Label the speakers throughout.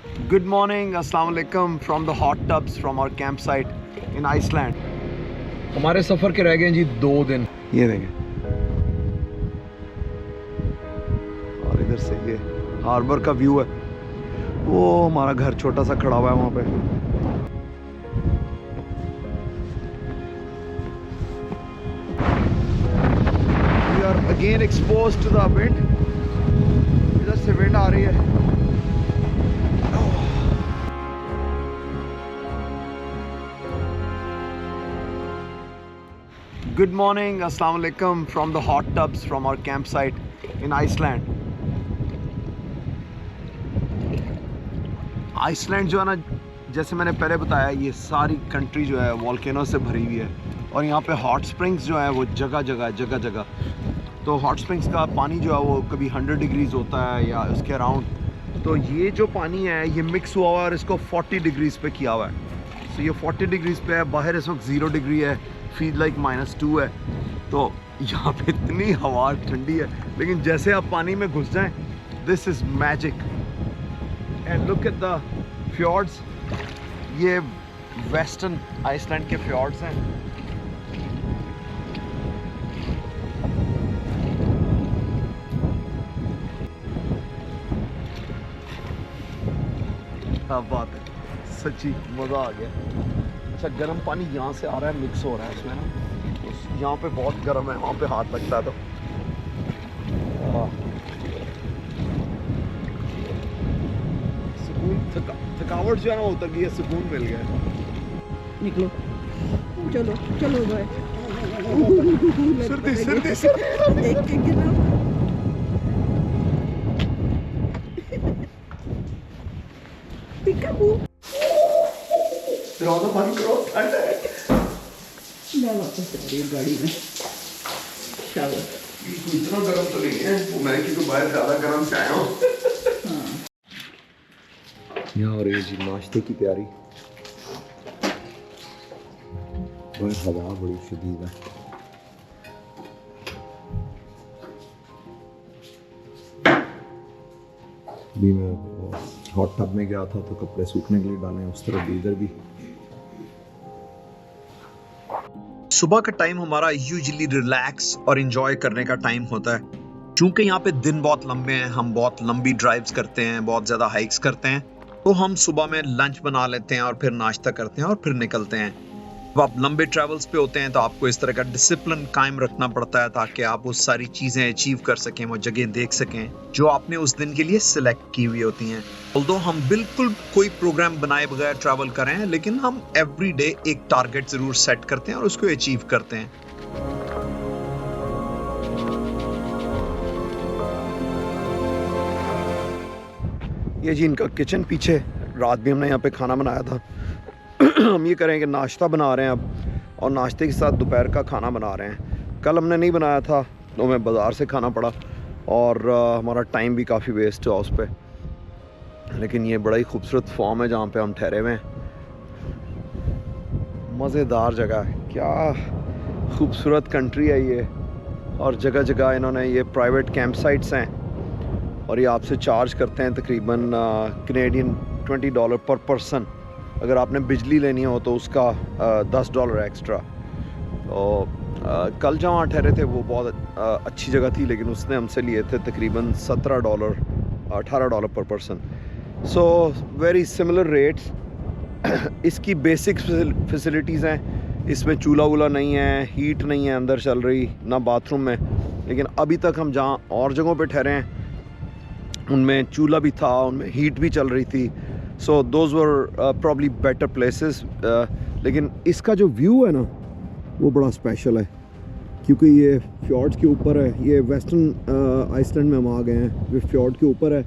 Speaker 1: Good morning, Assalamu alaikum from the hot tubs from our campsite in Iceland. हमारे सफ़र के रह गए जी 2 दिन। ये देखें, और इधर से ये हार्बर का व्यू है। वो हमारा घर छोटा सा खड़ा हुआ है वहाँ पे। We are again exposed to the wind. इधर से विंड आ रही है। Good morning, Assalamu alaikum from the hot tubs from our campsite in Iceland. Iceland जो है ना, जैसे मैंने पहले बताया, ये सारी कंट्री जो है वॉल्केनो से भरी हुई है और यहाँ पे हॉट स्प्रिंग्स जो है वो जगह। तो हॉट स्प्रिंग्स का पानी जो है वो कभी 100 डिग्रीज होता है या उसके अराउंड। तो ये जो पानी है ये मिक्स हुआ हुआ है और इसको 40 डिग्रीज पे किया हुआ है। तो ये 40 डिग्रीज पे है, बाहर इस वक्त 0 डिग्री है, फील लाइक -2 है। तो यहाँ पे इतनी हवा ठंडी है, लेकिन जैसे आप पानी में घुस जाएं, this is magic. And look at the फ्यॉर्ड्स। ये वेस्टर्न आइसलैंड के फ्यॉर्ड्स हैं। क्या बात है, सच्ची मज़ा आ गया। अच्छा, गर्म पानी यहाँ से आ रहा है, मिक्स हो रहा है इसमें ना। तो यहाँ पे बहुत गर्म है, वहाँ पे हाथ लगता है तो सुकून, थकावट जो है ना उतर गई है, सुकून मिल गया है।
Speaker 2: निकलो, चलो चलो भाई।
Speaker 1: सर्दी
Speaker 2: देख के गिरा।
Speaker 1: दरवाजा बंद करो, ठंड है।
Speaker 2: मैं वापस आ रही हूँ गाड़ी में। शावर
Speaker 1: इतना गर्म तो नहीं है, वो मैं क्योंकि बाहर ज़्यादा गर्म से आया हूँ। यहाँ हो रही है जी नाश्ते की तैयारी। बाहर हवा बड़ी शदीद है। भी मैं हॉट टब में गया था तो कपड़े सूखने के लिए डाले, उस तरफ भी, इधर भी। सुबह का टाइम हमारा यूजुअली रिलैक्स और एंजॉय करने का टाइम होता है। चूंकि यहाँ पे दिन बहुत लंबे हैं, हम बहुत लंबी ड्राइव्स करते हैं, बहुत ज़्यादा हाइक्स करते हैं, तो हम सुबह में लंच बना लेते हैं और फिर नाश्ता करते हैं और फिर निकलते हैं। जब आप लंबे ट्रैवल्स पे होते हैं तो आपको इस तरह का डिसिप्लिन कायम रखना पड़ता है ताकि आप वो सारी चीज़ें अचीव कर सकें, वो जगह देख सकें जो आपने उस दिन के लिए सिलेक्ट की हुई होती हैं। ऑल्दो हम बिल्कुल कोई प्रोग्राम बनाए बगैर ट्रैवल करें, लेकिन हम एवरी डे एक टारगेट ज़रूर सेट करते हैं और उसको अचीव करते हैं। ये जी इनका किचन पीछे, रात भी हमने यहाँ पे खाना बनाया था। हम ये करें कि नाश्ता बना रहे हैं अब, और नाश्ते के साथ दोपहर का खाना बना रहे हैं। कल हमने नहीं बनाया था तो हमें बाज़ार से खाना पड़ा और हमारा टाइम भी काफ़ी वेस्ट हुआ उस पर। लेकिन ये बड़ा ही खूबसूरत फॉर्म है जहाँ पे हम ठहरे हुए हैं। मज़ेदार जगह है, क्या खूबसूरत कंट्री है ये। और जगह जगह इन्होंने ये प्राइवेट कैंप साइट्स हैं और ये आपसे चार्ज करते हैं तकरीबन कैनेडियन $20 पर पर्सन। अगर आपने बिजली लेनी हो तो उसका $10 एक्स्ट्रा। तो कल जहाँ ठहरे थे वो बहुत अच्छी जगह थी, लेकिन उसने हमसे लिए थे तकरीबन $18 पर person. So very similar rates. इसकी बेसिक फैसिलिटीज़ हैं, इसमें चूल्हा वूल्हा नहीं है, हीट नहीं है अंदर चल रही, ना बाथरूम में। लेकिन अभी तक हम जहाँ और जगहों पे ठहरे हैं उनमें चूल्हा भी था, उनमें हीट भी चल रही थी। So those were probably better places. लेकिन इसका जो व्यू है ना वो बड़ा स्पेशल है, क्योंकि ये फ्यॉर्ड्स के ऊपर है। ये वेस्टर्न आइसलैंड में हम आ गए हैं, ये फ्यॉर्ड के ऊपर है,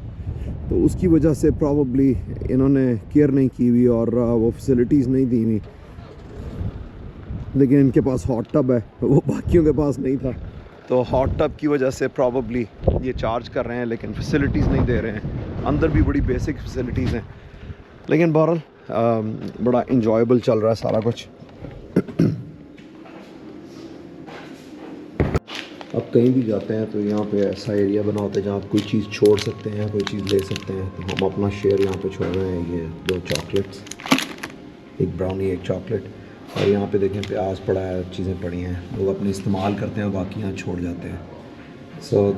Speaker 1: तो उसकी वजह से प्रॉब्ली इन्होंने केयर नहीं की हुई और वो फैसिलिटीज़ नहीं दी हुई। लेकिन इनके पास हॉट टब है, वो बाकियों के पास नहीं था। तो हॉट टब की वजह से प्रॉब्ली ये चार्ज कर रहे हैं, लेकिन फैसिलिटीज़ नहीं दे रहे हैं। अंदर भी बड़ी बेसिक फैसिलिटीज़ हैं, लेकिन बहरहाल बड़ा इंजॉयबल चल रहा है सारा कुछ। अब कहीं भी जाते हैं तो यहाँ पे ऐसा एरिया बना होता है जहाँ आप कोई चीज़ छोड़ सकते हैं, कोई चीज़ ले सकते हैं। तो हम अपना शेयर यहाँ पे छोड़ रहे हैं, ये 2 चॉकलेट्स, एक ब्राउनी एक चॉकलेट। और यहाँ पे देखें प्याज पड़ा है, चीज़ें पड़ी हैं, लोग अपने इस्तेमाल करते हैं और बाकी यहाँ छोड़ जाते हैं। सो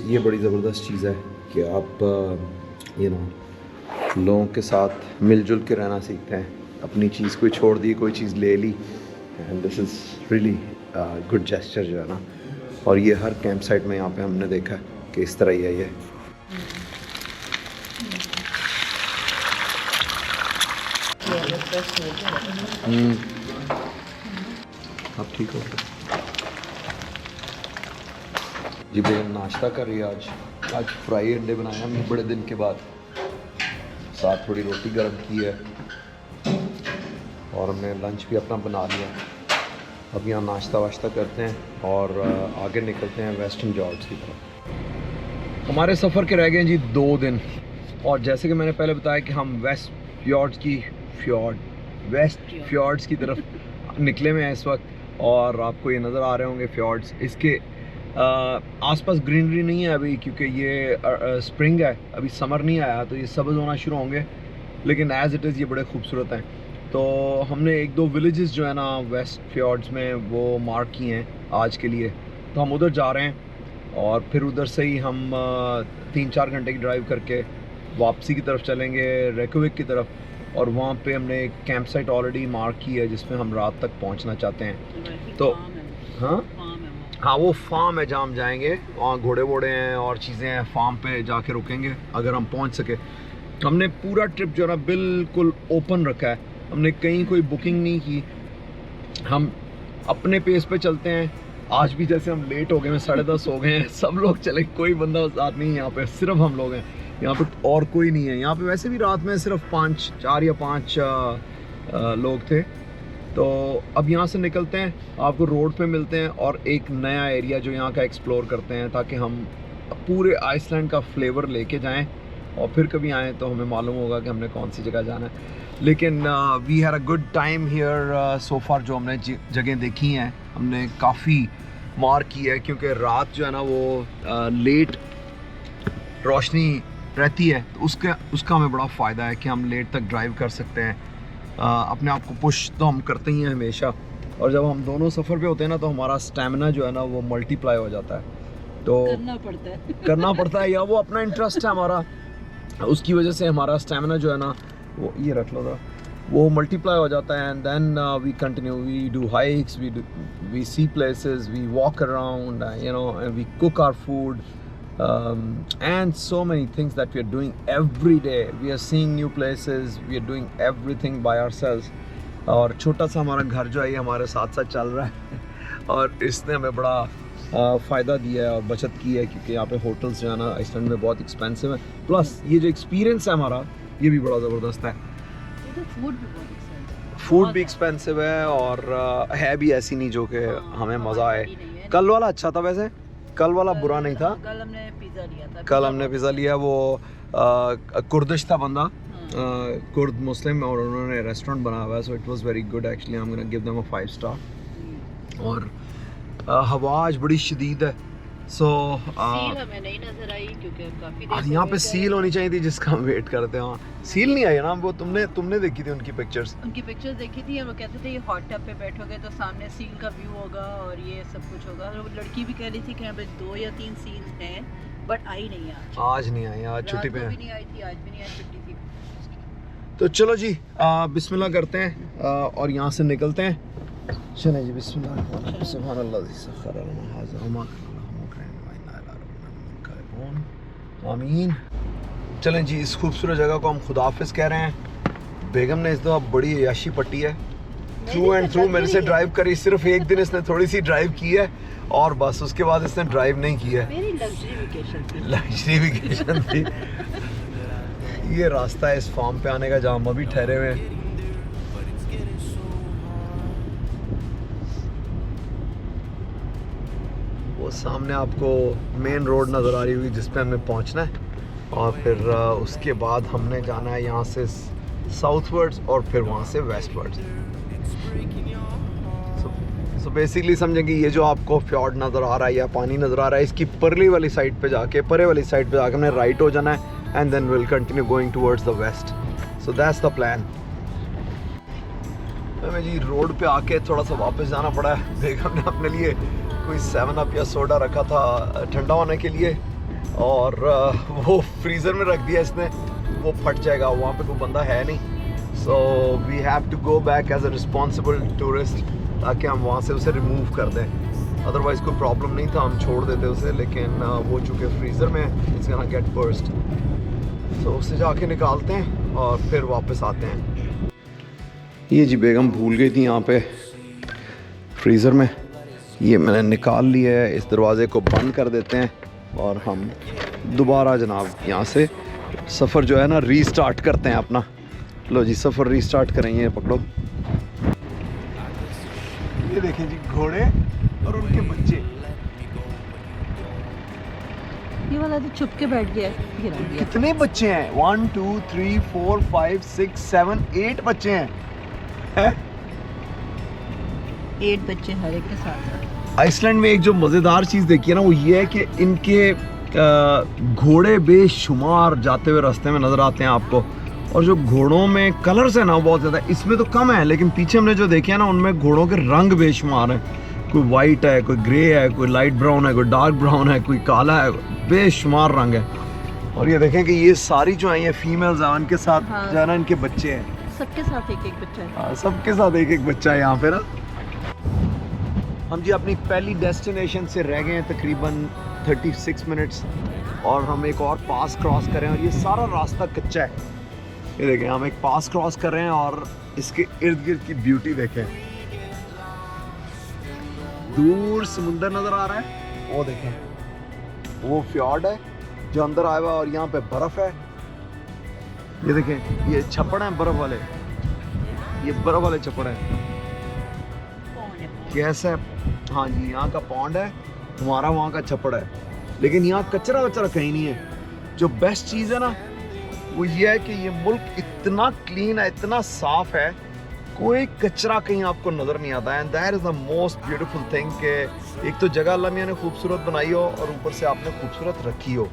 Speaker 1: ये बड़ी ज़बरदस्त चीज़ है कि आप यू नो लोगों के साथ मिलजुल के रहना सीखते हैं। अपनी चीज़ कोई छोड़ दी, कोई चीज़ ले ली, and this is really good gesture जो है ना। और ये हर कैंप साइट में यहाँ पे हमने देखा है कि इस तरह ही है ये। अब ठीक हो गया जी। बेगम नाश्ता कर रही है आज फ्राई अंडे बनाए हमने बड़े दिन के बाद, साथ थोड़ी रोटी गर्म की है और हमने लंच भी अपना बना लिया। अब यहाँ नाश्ता वाश्ता करते हैं और आगे निकलते हैं वेस्टर्न जॉर्ज की तरफ। हमारे सफ़र के रह गए जी 2 दिन, और जैसे कि मैंने पहले बताया कि हम वेस्ट फ्यॉर्ड्स की तरफ निकले हुए हैं इस वक्त। और आपको ये नज़र आ रहे होंगे फ्यॉर्ड्स। इसके आसपास ग्रीनरी नहीं है अभी, क्योंकि ये स्प्रिंग है, अभी समर नहीं आया, तो ये सब्ज़ होना शुरू होंगे। लेकिन एज़ इट इज़ ये बड़े खूबसूरत हैं। तो हमने 1-2 विलेजेस जो है ना वेस्ट फ्यॉर्ड्स में वो मार्क किए हैं आज के लिए, तो हम उधर जा रहे हैं। और फिर उधर से ही हम 3-4 घंटे की ड्राइव करके वापसी की तरफ चलेंगे रेकविक की तरफ। और वहाँ पे हमने एक कैंप साइट ऑलरेडी मार्क की है जिसमें हम रात तक पहुँचना चाहते हैं। तो हाँ वो फार्म है जहाँ हम जाएंगे, वहाँ घोड़े वोड़े हैं और चीज़ें हैं, फार्म पे जाके रुकेंगे अगर हम पहुँच सके। हमने पूरा ट्रिप जो है ना बिल्कुल ओपन रखा है, हमने कहीं कोई बुकिंग नहीं की, हम अपने पेस पे चलते हैं। आज भी जैसे हम लेट हो गए हैं, 10:30 हो गए हैं, सब लोग चले, कोई बंदा साथ नहीं है यहाँ पे, सिर्फ हम लोग हैं यहाँ पे और कोई नहीं है यहाँ पे। वैसे भी रात में सिर्फ 4 या 5 लोग थे। तो अब यहाँ से निकलते हैं, आपको रोड पे मिलते हैं और एक नया एरिया जो यहाँ का एक्सप्लोर करते हैं, ताकि हम पूरे आइसलैंड का फ्लेवर लेके जाएं और फिर कभी आएँ तो हमें मालूम होगा कि हमने कौन सी जगह जाना है। लेकिन we had a good time here so far. जो हमने जगह देखी हैं हमने काफ़ी मार्क की है, क्योंकि रात जो है ना वो लेट रोशनी रहती है, तो उसका हमें बड़ा फ़ायदा है कि हम लेट तक ड्राइव कर सकते हैं। अपने आप को पुश तो हम करते ही हैं हमेशा, और जब हम दोनों सफ़र पे होते हैं ना तो हमारा स्टैमिना जो है ना वो मल्टीप्लाई हो जाता है। तो करना पड़ता है या वो अपना इंटरेस्ट है हमारा, उसकी वजह से हमारा स्टैमिना जो है ना वो, ये रख लो, वो मल्टीप्लाई हो जाता है। And then we continue, we do hikes, we see places, we walk around, you know, and we cook our food, and so many things that we are doing every day. We are seeing new places, we are doing everything by ourselves. और छोटा सा हमारा घर जो है ये हमारे साथ साथ चल रहा है और इसने हमें बड़ा फ़ायदा दिया है और बचत की है, क्योंकि यहाँ पे होटल्स जो है ना आइसलैंड में बहुत एक्सपेंसिव है। प्लस ये जो एक्सपीरियंस है हमारा ये भी बड़ा ज़बरदस्त है। फूड भी एक्सपेंसिव है और है भी ऐसी नहीं जो कि हमें मज़ा आए। कल वाला अच्छा था, वैसे कल वाला बुरा नहीं था।
Speaker 2: कल हमने पिज़्ज़ा
Speaker 1: लिया वो कुर्दिश था बंदा, कुर्द मुस्लिम, और उन्होंने रेस्टोरेंट बनाया हुआ है, so it was very good actually. I am gonna give them a 5 star. और हवा आज बड़ी शदीद है, सो
Speaker 2: सील हमें नहीं नजर आई, क्योंकि काफी देर
Speaker 1: यहाँ पे सील होनी चाहिए थी जिसका हम वेट करते हैं। सील नहीं आई ना, वो तुमने देखी थी उनकी पिक्चर्स
Speaker 2: देखी थी, और वो कहते थे ये हॉट टब पे बैठोगे तो सामने सील का व्यू होगा और ये सब कुछ होगा। और लड़की भी कह रही थी कि यहाँ पे 2 या 3 सील हैं, बट आई नहीं आज
Speaker 1: नहीं आई, आज छुट्टी पे
Speaker 2: भी नहीं आई थी, आज भी नहीं आई, छुट्टी थी।
Speaker 1: तो चलो जी बिस्मिल्लाह करते हैं और यहाँ से निकलते हैं। चलें जी, बिस्मिल्लाह, सुभानअल्लाह, आमीन। चलें जी, इस खूबसूरत जगह को हम खुदाफिज कह रहे हैं। बेगम ने इस दफ़ा बड़ी अयाशी पट्टी है, थ्रू एंड थ्रू मेरे से ड्राइव करी। सिर्फ एक दिन इसने थोड़ी सी ड्राइव की है और बस उसके बाद इसने ड्राइव नहीं की है।
Speaker 2: मेरी लग्जरी
Speaker 1: वेकेशन थी। ये रास्ता है इस फार्म पे आने का जहाँ हम अभी ठहरे हुए हैं। वो सामने आपको मेन रोड नज़र आ रही होगी जिस पे हमें पहुंचना है, और फिर उसके बाद हमने जाना है यहाँ से साउथवर्ड्स और फिर वहाँ से वेस्टवर्ड्स। सो बेसिकली समझेंगे ये जो आपको फ्यॉर्ड नज़र आ रहा है या पानी नज़र आ रहा है, इसकी परली वाली साइड पे जाके, परे वाली साइड पे जाके हमने राइट हो जाना है and then will continue going towards the west. So that's the plan. हमें जी रोड पे आके थोड़ा सा वापस जाना पड़ा है. बेगम ने अपने लिए कोई 7 अप या सोडा रखा था ठंडा होने के लिए, और वो फ्रीज़र में रख दिया इसने. वो फट जाएगा, वहाँ पे कोई बंदा है नहीं. So we have to go back as a responsible tourist, ताकि हम वहाँ से उसे रिमूव कर दें. अदरवाइज़ कोई प्रॉब्लम नहीं था, हम छोड़ देते उसे, लेकिन वो चूँकि फ्रीज़र में है, इट्स गोना गेट बर्स्ट. सो उसे जाके निकालते हैं और फिर वापस आते हैं. ये जी बेगम भूल गई थी यहाँ पे फ्रीज़र में. ये मैंने निकाल लिया है. इस दरवाज़े को बंद कर देते हैं और हम दोबारा जनाब यहाँ से सफ़र जो है ना रीस्टार्ट करते हैं अपना. लो जी सफ़र रीस्टार्ट करेंगे. पकड़ो. ये देखें जी घोड़े और उनके बच्चे.
Speaker 2: ये वाला तो छुप के बैठ गया है. गिरा दिया.
Speaker 1: कितने बच्चे हैं? 1 2 3 4 5 6 7 8 बच्चे हैं.
Speaker 2: 8 बच्चे हर एक के साथ.
Speaker 1: आइसलैंड में एक जो मज़ेदार चीज़ देखी है ना, वो ये है कि इनके घोड़े बेशुमार जाते हुए रास्ते में नज़र आते हैं आपको. और जो घोड़ों में कलर्स है ना बहुत ज़्यादा, इसमें तो कम है, लेकिन पीछे हमने जो देखे हैं ना उनमें घोड़ों के रंग बेशुमार हैं. कोई वाइट है, कोई ग्रे है, कोई लाइट ब्राउन है, कोई डार्क ब्राउन है, कोई काला है. बेशुमार रंग है. और ये देखें कि ये सारी जो हैं ये फीमेल्स हैं, उनके साथ
Speaker 2: हाँ.
Speaker 1: जो है ना इनके बच्चे हैं.
Speaker 2: सबके साथ एक एक बच्चा है.
Speaker 1: हाँ, सबके साथ एक एक बच्चा है यहाँ पे ना. हम जी अपनी पहली डेस्टिनेशन से रह गए हैं तकरीबन 36 मिनट्स, और हम एक और पास क्रॉस कर रहे हैं. और ये सारा रास्ता कच्चा है. ये देखें हम एक पास क्रॉस कर रहे हैं और इसके इर्द गिर्द की ब्यूटी देखें. दूर समुंदर नज़र आ रहा है, वो देखें वो फ्यॉर्ड है जो अंदर आया हुआ है, और यहाँ पे बर्फ़ है. ये देखें ये छप्पड़ हैं बर्फ़ वाले, ये बर्फ़ वाले छप्पड़ हैं. कैसा है? हाँ जी यहाँ का पॉन्ड है, हमारा वहाँ का छप्पड़ है. लेकिन यहाँ कचरा वचरा कहीं नहीं है. जो बेस्ट चीज़ है ना वो ये है कि ये मुल्क इतना क्लीन है, इतना साफ़ है, कोई कचरा कहीं आपको नज़र नहीं आता है. And that is the most beautiful thing कि एक तो जगह अल्लाह मियां ने खूबसूरत बनाई हो और ऊपर से आपने खूबसूरत रखी हो.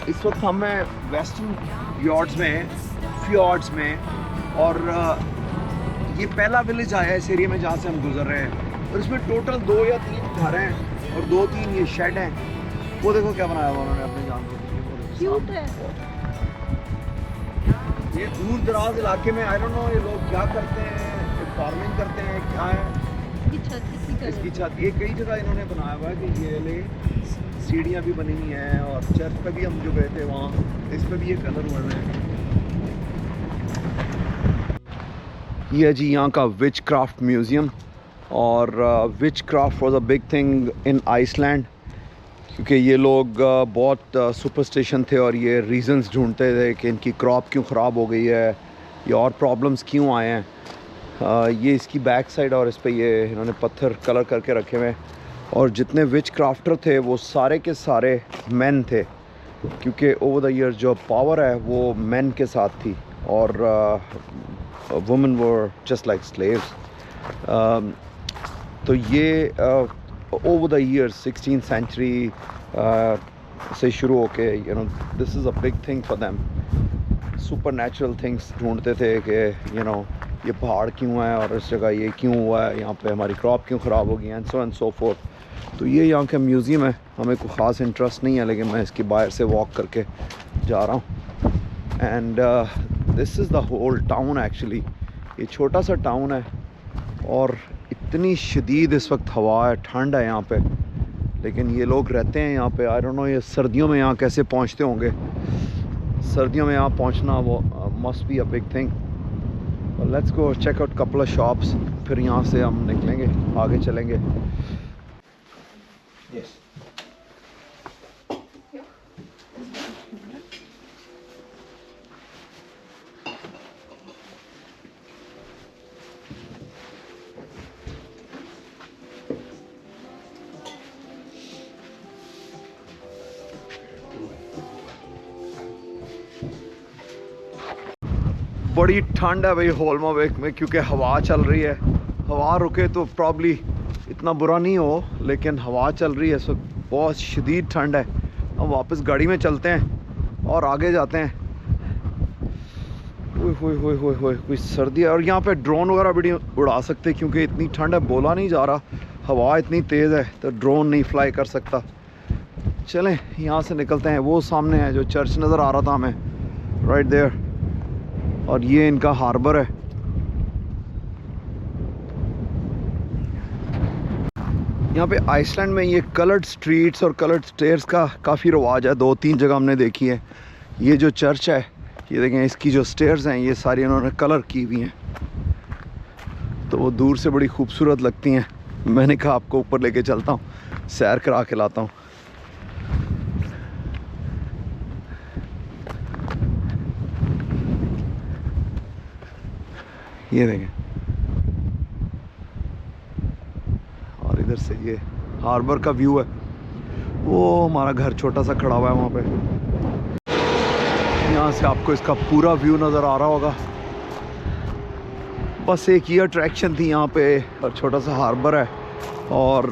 Speaker 1: इस वक्त हम वेस्टर्न यॉर्ड्स में और ये पहला विलेज आया है इस एरिया में जहाँ से हम गुजर रहे हैं. और इसमें टोटल 2 या 3 घर हैं और 2-3 ये शेड हैं. वो देखो क्या बनाया हुआ उन्होंने अपने जान को.
Speaker 2: क्यूट है.
Speaker 1: ये दूर दराज इलाके में आई डोंट नो ये लोग क्या करते हैं, फार्मिंग करते हैं, क्या है.
Speaker 2: इसकी छत किसी का
Speaker 1: इसकी छत ये कई जगह इन्होंने बनाया हुआ है कि ये ले सीढ़ियाँ भी बनी हुई हैं, और चर्च पे भी हम जो गए थे वहाँ इस पे भी ये कलर हुए हैं. ये है जी यहाँ का विच क्राफ्ट म्यूज़ियम. और witchcraft was a big thing in Iceland, क्योंकि ये लोग बहुत सुपरस्टिशन थे और ये रीज़न्स ढूंढते थे कि इनकी क्रॉप क्यों ख़राब हो गई है या और प्रॉब्लम्स क्यों आए हैं. ये इसकी बैक साइड और इस पे ये इन्होंने पत्थर कलर करके रखे हुए हैं. और जितने विच क्राफ्टर थे वो सारे के सारे मेन थे, क्योंकि ओवर द ईयर जो पावर है वो मेन के साथ थी और women were just like slaves. तो ये over the years 16th century से शुरू होके you know this is a big thing for them. supernatural things ढूंढते थे कि you know ये पहाड़ क्यों है और इस जगह ये क्यों हुआ है, यहाँ पे हमारी क्रॉप क्यों ख़राब हो गई है, and so forth. तो ये यहाँ का म्यूज़ियम है. हमें कोई ख़ास इंटरेस्ट नहीं है, लेकिन मैं इसकी बाहर से वॉक करके जा रहा हूँ. And this is the whole town actually. ये छोटा सा टाउन है और इतनी शदीद इस वक्त हवा है, ठंड है यहाँ पे, लेकिन ये लोग रहते हैं यहाँ पे. आई डोंट नो ये सर्दियों में यहाँ कैसे पहुँचते होंगे. सर्दियों में यहाँ पहुँचना वो must be a big thing. Let's go check out couple of shops, फिर यहाँ से हम निकलेंगे, आगे चलेंगे. yes. बड़ी ठंड है भाई होल्मा बेक में, क्योंकि हवा चल रही है हवा रुके तो प्रॉब्ली इतना बुरा नहीं हो, लेकिन हवा चल रही है इस वक्त, बहुत शदीद ठंड है। हम वापस गाड़ी में चलते हैं और आगे जाते हैं। ओए होए होए होए होए, कोई सर्दी है। और यहाँ पे ड्रोन वगैरह भी नहीं उड़ा सकते क्योंकि इतनी ठंड है, बोला नहीं जा रहा, हवा इतनी तेज़ है तो ड्रोन नहीं फ्लाई कर सकता। चलें यहाँ से निकलते हैं। वो सामने है जो चर्च नज़र आ रहा था हमें, राइट देयर, और ये इनका हार्बर है। यहाँ पे आइसलैंड में ये कलर्ड स्ट्रीट्स और कलर्ड स्टेयर्स का काफ़ी रवाज है। 2-3 जगह हमने देखी है। ये जो चर्च है, ये देखें, इसकी जो स्टेयर्स हैं ये सारी इन्होंने कलर की हुई हैं, तो वो दूर से बड़ी खूबसूरत लगती हैं। मैंने कहा आपको ऊपर लेके चलता हूँ, सैर करा के लाता हूँ। ये देखें, और इधर से ये हार्बर का व्यू है। वो हमारा घर छोटा सा खड़ा हुआ है वहाँ पे, यहाँ से आपको इसका पूरा व्यू नज़र आ रहा होगा। बस एक ही अट्रैक्शन थी यहाँ पे, और छोटा सा हार्बर है और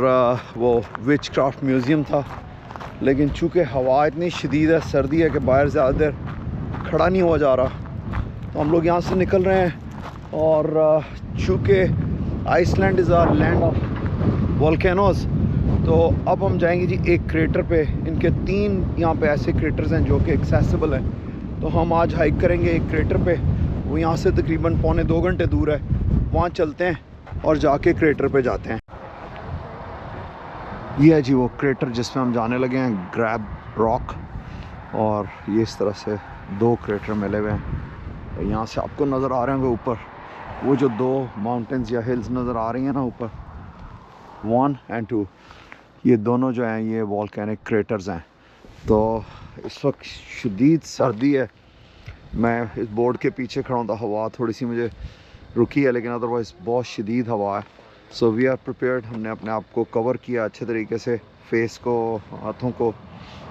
Speaker 1: वो विच क्राफ्ट म्यूज़ियम था। लेकिन चूँकि हवा इतनी शदीद है, सर्दी है कि बाहर ज़्यादा देर खड़ा नहीं हुआ जा रहा, तो हम लोग यहाँ से निकल रहे हैं। और चूँकि Iceland is a land of volcanoes, तो अब हम जाएंगे जी एक क्रेटर पे। इनके 3 यहाँ पे ऐसे क्रेटर्स हैं जो कि एक्सेसिबल हैं, तो हम आज हाइक करेंगे एक क्रेटर पे। वो यहाँ से तकरीबन 1.25 घंटे दूर है। वहाँ चलते हैं और जाके क्रेटर पे जाते हैं। ये है जी वो क्रेटर जिसमें हम जाने लगे हैं, ग्रैब रॉक। और ये इस तरह से 2 क्रेटर मिले हुए हैं। यहाँ से आपको नज़र आ रहे होंगे ऊपर वो जो 2 माउंटेन्स या हिल्स नज़र आ रही हैं ना ऊपर, 1 और 2, ये दोनों जो हैं ये वॉल्केनिक क्रेटर्स हैं। तो इस वक्त शदीद सर्दी है। मैं इस बोर्ड के पीछे खड़ा हूँ, तो हवा थोड़ी सी मुझे रुकी है, लेकिन अदरवाइज़ बहुत शदीद हवा है। So we are prepared. हमने अपने आप को कवर किया अच्छे तरीके से, फेस को, हाथों को।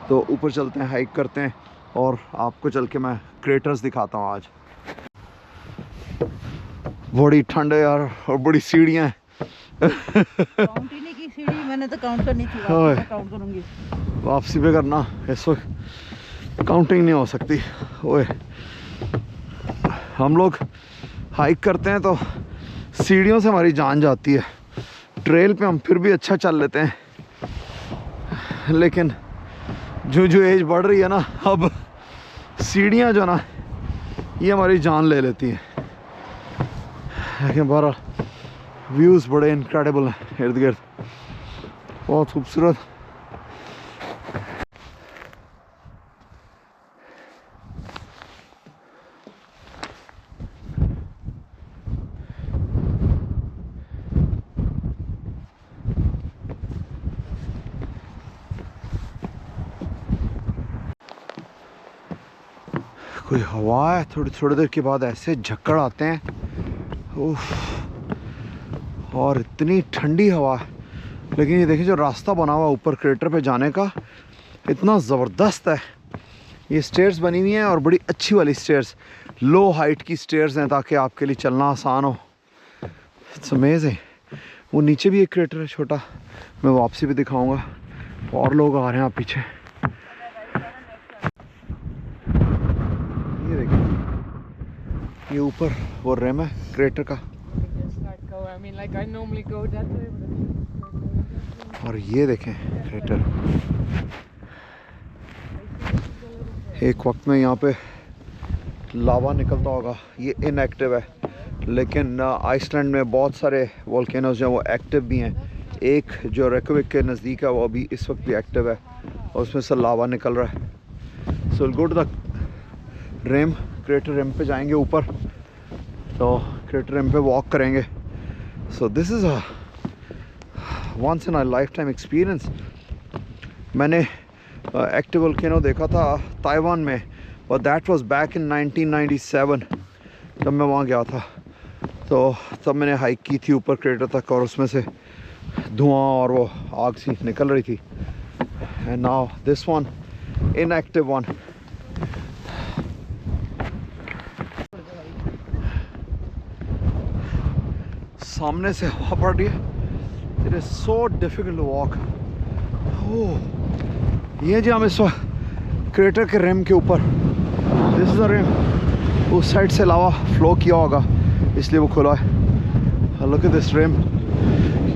Speaker 1: तो ऊपर चलते हैं, हाइक करते हैं और आपको चल के मैं क्रेटर्स दिखाता हूँ आज। बड़ी ठंड है यार, और बड़ी सीढ़ियाँ हैं।
Speaker 2: काउंट ही नहीं की सीढ़ी, मैंने तो काउंट करनी थी, वापस काउंट करूंगी।
Speaker 1: वापसी पे करना, इस वक्त काउंटिंग नहीं हो सकती। ओए, हम लोग हाइक करते हैं तो सीढ़ियों से हमारी जान जाती है। ट्रेल पे हम फिर भी अच्छा चल लेते हैं, लेकिन जो जो एज बढ़ रही है ना, अब सीढ़ियाँ जो ना ये हमारी जान ले लेती हैं। लेकिन बहरहाल व्यूज़ बड़े इनक्रेडिबल हैं इर्द गिर्द, बहुत खूबसूरत। कोई हवा है, थोड़ी देर के बाद ऐसे झक्कड़ आते हैं, उफ, और इतनी ठंडी हवा है। लेकिन ये देखिए जो रास्ता बना हुआ ऊपर क्रेटर पे जाने का, इतना ज़बरदस्त है। ये स्टेयर्स बनी हुई हैं और बड़ी अच्छी वाली स्टेयर्स, लो हाइट की स्टेयर्स हैं ताकि आपके लिए चलना आसान हो। It's amazing. वो नीचे भी एक क्रेटर है छोटा, मैं वापसी भी दिखाऊंगा। और लोग आ रहे हैं आप पीछे। ये देखिए, ये ऊपर वो रिम है क्रेटर का, और ये देखें क्रेटर। एक वक्त में यहाँ पे लावा निकलता होगा। ये इनएक्टिव है, लेकिन आइसलैंड में बहुत सारे वोल्केनोज जो वो एक्टिव भी हैं। एक जो रेकविक के नज़दीक है वो अभी इस वक्त भी एक्टिव है और उसमें से लावा निकल रहा है। So go to the rim, crater rim पे जाएंगे ऊपर, तो क्रेटर रिम पे वॉक करेंगे। So this is a once in a lifetime experience. मैंने एक्टिव वोल्केनो देखा था ताइवान में, और दैट वाज बैक इन 1997 जब मैं वहाँ गया था। तो तब मैंने हाइक की थी ऊपर क्रेटर तक, और उसमें से धुआं और वो आग सी निकल रही थी। And now this one, inactive one. सामने से हवा पड़ रही है। It is so difficult to walk. Oh, ये जी हम इस वक्त क्रेटर के रिम के ऊपर, दिस इज द रिम। उस साइड से लावा फ्लो किया होगा इसलिए वो खुला है। लुक एट दिस रिम,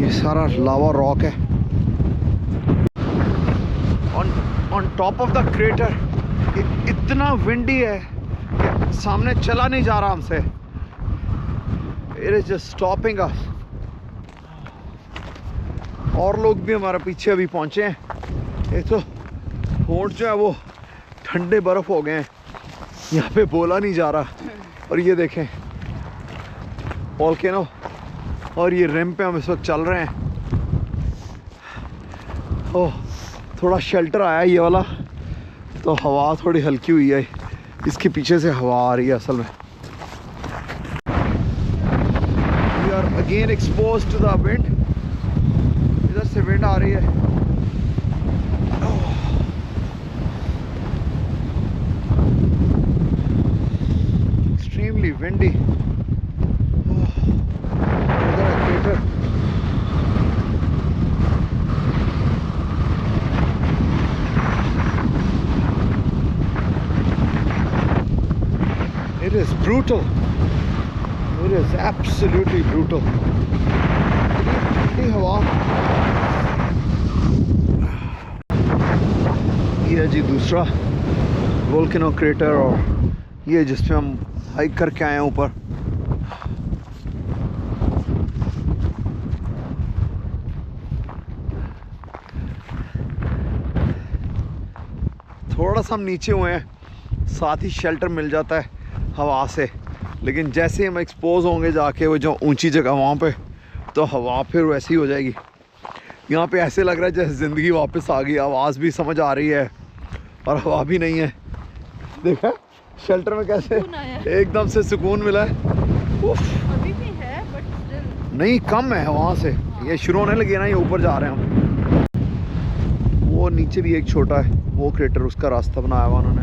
Speaker 1: ये सारा लावा रॉक है। On top of the crater इतना विंडी है कि सामने चला नहीं जा रहा हमसे। इट इज जस्ट स्टॉपिंग अस। और लोग भी हमारे पीछे अभी पहुंचे हैं। ये तो होंठ जो है वो ठंडे बर्फ हो गए हैं, यहाँ पे बोला नहीं जा रहा। और ये देखें वोल्केनो, और ये रिम पे हम इस वक्त चल रहे हैं। ओह, थोड़ा शेल्टर आया ये वाला, तो हवा थोड़ी हल्की हुई है। इसके पीछे से हवा आ रही है असल में। We are again exposed to the wind. इधर से विंड आ रही है। Extremely windy. It is brutal. It is absolutely brutal. ठंडी हवा। ये जी दूसरा वोल्केनो क्रेटर, और ये जिसपे हम हाइक करके आए हैं ऊपर। थोड़ा सा हम नीचे हुए हैं, साथ ही शेल्टर मिल जाता है हवा से। लेकिन जैसे ही हम एक्सपोज होंगे जाके वो जो ऊंची जगह वहाँ पे, तो हवा फिर वैसी हो जाएगी। यहाँ पे ऐसे लग रहा है जैसे ज़िंदगी वापस आ गई। आवाज़ भी समझ आ रही है और हवा भी नहीं है। देखा शेल्टर में कैसे एकदम से सुकून मिला है।
Speaker 2: अभी भी है बट
Speaker 1: नहीं, कम है वहाँ से। ये शुरू होने लगे ना, ये ऊपर जा रहे हैं हम। वो नीचे भी एक छोटा है वो क्रेटर, उसका रास्ता बनाया हुआ उन्होंने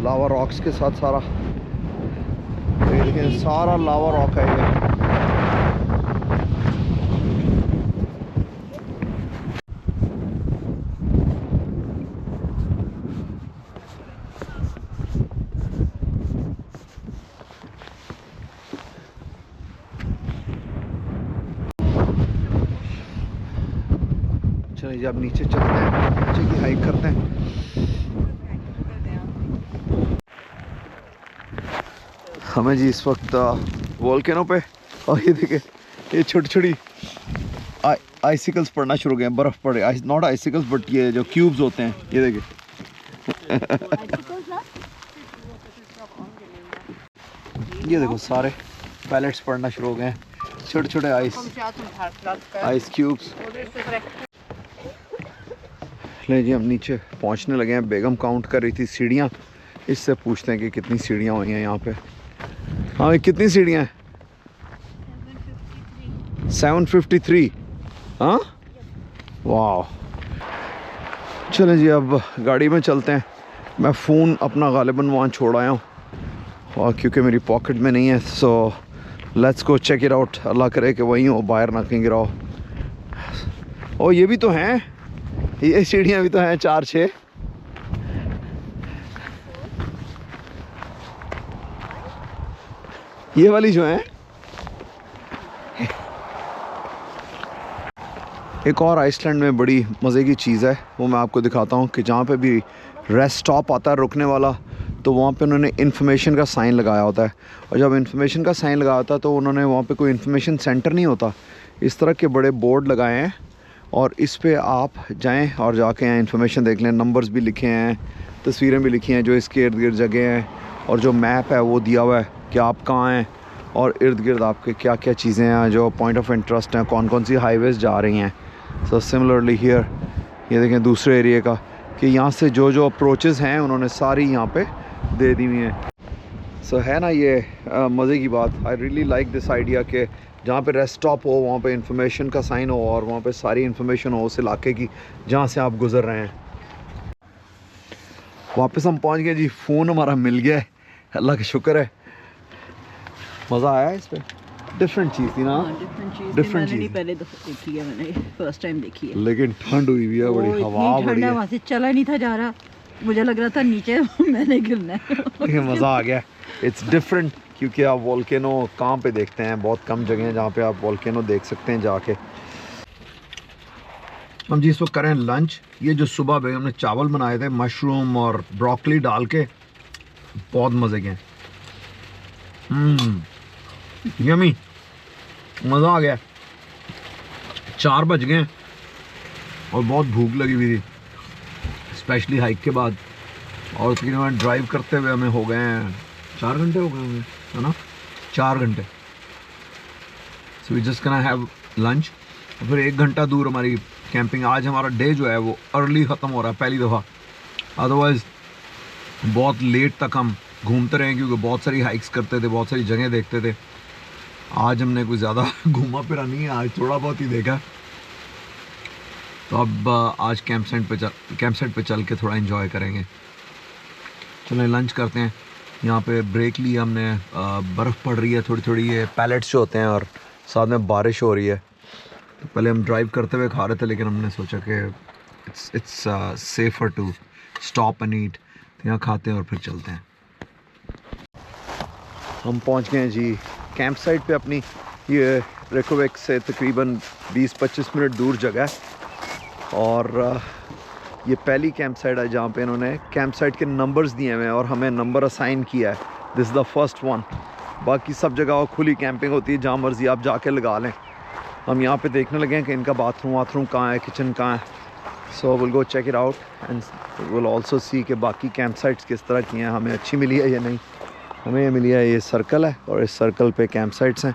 Speaker 1: लावा रॉक्स के साथ। सारा देखिए, सारा लावा रॉक है ये। चलिए जब नीचे चलते हैं, नीचे की हाइक करते हैं। हमें जी इस वक्त वोल्केनो पे, और ये देखे ये छोटी छोटी आइसिकल्स पड़ना शुरू हो गए हैं। बर्फ़ पड़े, नॉट आइसिकल्स बट ये जो क्यूब्स होते हैं, ये देखे। ये देखो सारे पैलेट्स पड़ना शुरू हो गए हैं, छोटे छोटे आइस क्यूब्स। ले जी हम नीचे पहुंचने लगे हैं। बेगम काउंट कर रही थी सीढ़ियाँ, इससे पूछते हैं कि कितनी सीढ़ियाँ हुई हैं यहाँ पे। हाँ, कितनी सीढ़ियाँ हैं? 753। हाँ, वाह। चलें जी अब गाड़ी में चलते हैं। मैं फ़ोन अपना गालिबन वहाँ छोड़ आया हूँ, और क्योंकि मेरी पॉकेट में नहीं है, so let's go check it out. Allah करे कि वहीं हो, बाहर ना कहीं गिराओ। और ये भी तो हैं, ये सीढ़ियाँ भी तो हैं 4-6। ये वाली जो है। एक और आइसलैंड में बड़ी मज़े की चीज़ है, वो मैं आपको दिखाता हूँ कि जहाँ पे भी रेस्ट स्टॉप आता है, रुकने वाला, तो वहाँ पे उन्होंने इन्फॉर्मेशन का साइन लगाया होता है। और जब इन्फॉर्मेशन का साइन लगाया होता है तो उन्होंने वहाँ पे कोई इन्फॉर्मेशन सेंटर नहीं होता, इस तरह के बड़े बोर्ड लगाए हैं, और इस पे आप जाएं और जाके यहाँ इन्फॉर्मेशन देख लें। नंबर्स भी लिखे हैं, तस्वीरें भी लिखी हैं जो इसके इर्द गिर्द जगह हैं, और जो मैप है वो दिया हुआ है कि आप कहाँ हैं और इर्द गिर्द आपके क्या क्या चीज़ें हैं, जो पॉइंट ऑफ इंटरेस्ट हैं, कौन कौन सी हाईवेज़ जा रही हैं। सो सिमिलरली हियर ये देखें दूसरे एरिया का, कि यहाँ से जो जो अप्रोचेज़ हैं उन्होंने सारी यहाँ पे दे दी हुई हैं। सो है ना ये मज़े की बात। I really like this idea कि जहाँ पे रेस्ट स्टॉप हो वहाँ पे इंफॉर्मेशन का साइन हो, और वहाँ पे सारी इन्फॉर्मेशन हो उस इलाके की जहाँ से आप गुज़र रहे हैं। वापस हम पहुँच गए जी, फ़ोन हमारा मिल गया है, अल्लाह का शुक्र है। मज़ा आया है इस पर। डिफरेंट चीज़ थी ना,
Speaker 2: डिफरेंट चीज
Speaker 1: Different
Speaker 2: मैंने नहीं
Speaker 1: चीज़।
Speaker 2: पहले देखी है, मैंने फर्स्ट टाइम देखी है।
Speaker 1: लेकिन ठंड हुई हुई है, बड़ी
Speaker 2: इतनी
Speaker 1: हवा
Speaker 2: ठंड
Speaker 1: बड़ी
Speaker 2: है,
Speaker 1: है।
Speaker 2: वहाँ से चला नहीं था जा रहा, मुझे लग रहा था नीचे मैंने गिरना है।
Speaker 1: लेकिन मज़ा आ गया। इट्स डिफरेंट, क्योंकि आप वोल्केनो कहाँ पे देखते हैं, बहुत कम जगह हैं जहाँ पे आप वोल्केनो देख सकते हैं जाके। हम जी इस वक्त करें लंच। ये जो सुबह में हमने चावल बनाए थे मशरूम और ब्रोकली डाल के, बहुत मज़े के। यमी, मज़ा आ गया। 4 बज गए और बहुत भूख लगी हुई थी, स्पेशली हाइक के बाद। और तकरीबन ड्राइव करते हुए हमें हो गए हैं 4 घंटे हो गए हमें, है ना, 4 घंटे। So we just can have lunch. फिर 1 घंटा दूर हमारी कैंपिंग। आज हमारा डे जो है वो अर्ली ख़त्म हो रहा है पहली दफ़ा, अदरवाइज़ बहुत लेट तक हम घूमते रहे, क्योंकि बहुत सारी हाइक्स करते थे, बहुत सारी जगह देखते थे। आज हमने कोई ज़्यादा घूमा फिरा नहीं है, आज थोड़ा बहुत ही देखा। तो अब आज कैंप साइट पे चल के थोड़ा एंजॉय करेंगे। चलें लंच करते हैं। यहाँ पे ब्रेक लिया हमने, बर्फ़ पड़ रही है थोड़ी थोड़ी, ये पैलेट्स जो होते हैं, और साथ में बारिश हो रही है। तो पहले हम ड्राइव करते हुए खा रहे थे, लेकिन हमने सोचा कि it's safer to stop and eat. तो यहाँ खाते हैं और फिर चलते हैं। हम पहुँच गए हैं जी कैंप साइट पे अपनी। ये रेकोविक से तकरीबन 20-25 मिनट दूर जगह है, और ये पहली कैंप साइट है जहाँ पे इन्होंने कैंप साइट के नंबर्स दिए हुए हैं और हमें नंबर असाइन किया है। This is the first one. बाकी सब जगह खुली कैंपिंग होती है, जहाँ मर्जी आप जाके लगा लें। हम यहाँ पे देखने लगे हैं कि इनका बाथरूम कहाँ है, किचन कहाँ है। So will go check it out and will also see कि बाकी कैंप साइट्स किस तरह की हैं, हमें अच्छी मिली है या नहीं। हमें ये मिली है, ये सर्कल है और इस सर्कल पे कैंप साइट्स हैं।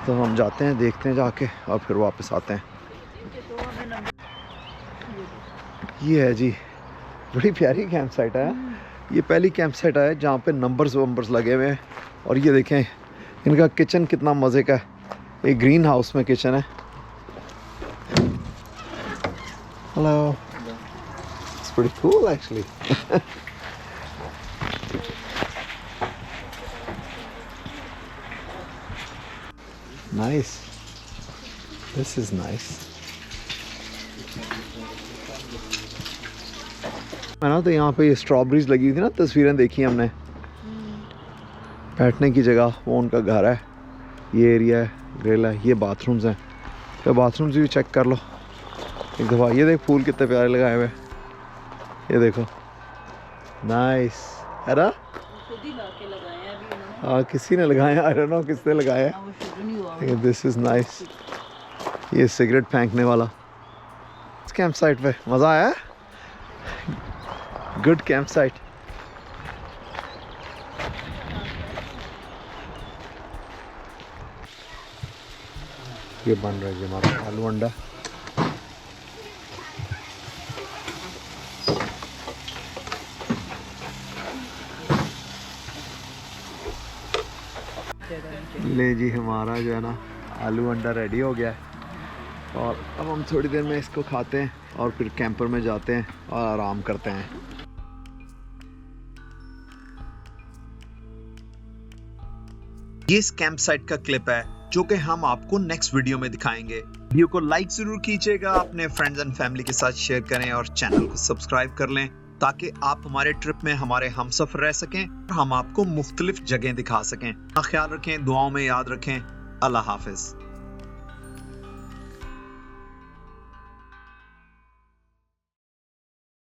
Speaker 1: तो हम जाते हैं, देखते हैं जाके, और फिर वापस आते हैं। ये है जी, बड़ी प्यारी कैंप साइट है। ये पहली कैंप साइट है जहाँ पे नंबर्स लगे हुए हैं। और ये देखें इनका किचन कितना मज़े का है। एक ग्रीन हाउस में किचन है। Hello, it's pretty cool actually. Nice, this is nice. है ना, तो यहाँ पे ये स्ट्रॉबेरीज लगी हुई थी ना, तस्वीरें देखी हमने। बैठने की जगह, वो उनका घर है, ये एरिया है, ग्रिल है, ये बाथरूम्स हैं। तो बाथरूम्स भी चेक कर लो एक दफ़ा। ये देख फूल कितने प्यारे लगाए हुए, ये देखो, नाइस है ना। हाँ, किसी ने लगाए, आई डोंट नो किसने लगाए हैं। This is nice. ये सिगरेट फेंकने वाला कैंप साइट पे मज़ा आया। Good camp site. ये बन रहा है जी हमारा आलू अंडा। ले जी, हमारा जो है ना आलू अंडा रेडी हो गया है, और अब हम थोड़ी देर में इसको खाते हैं और फिर कैंपर में जाते हैं और आराम करते हैं। ये इस कैंप साइट का क्लिप है जो कि हम आपको नेक्स्ट वीडियो में दिखाएंगे। वीडियो को लाइक जरूर कीजिएगा, अपने फ्रेंड्स एंड फैमिली के साथ शेयर करें और चैनल को सब्सक्राइब कर लें, ताकि आप हमारे ट्रिप में हमारे हमसफर रह सकें और हम आपको मुख्तलिफ जगह दिखा सकें। ख्याल रखें, दुआओं में याद रखें। अल्लाह हाफिज।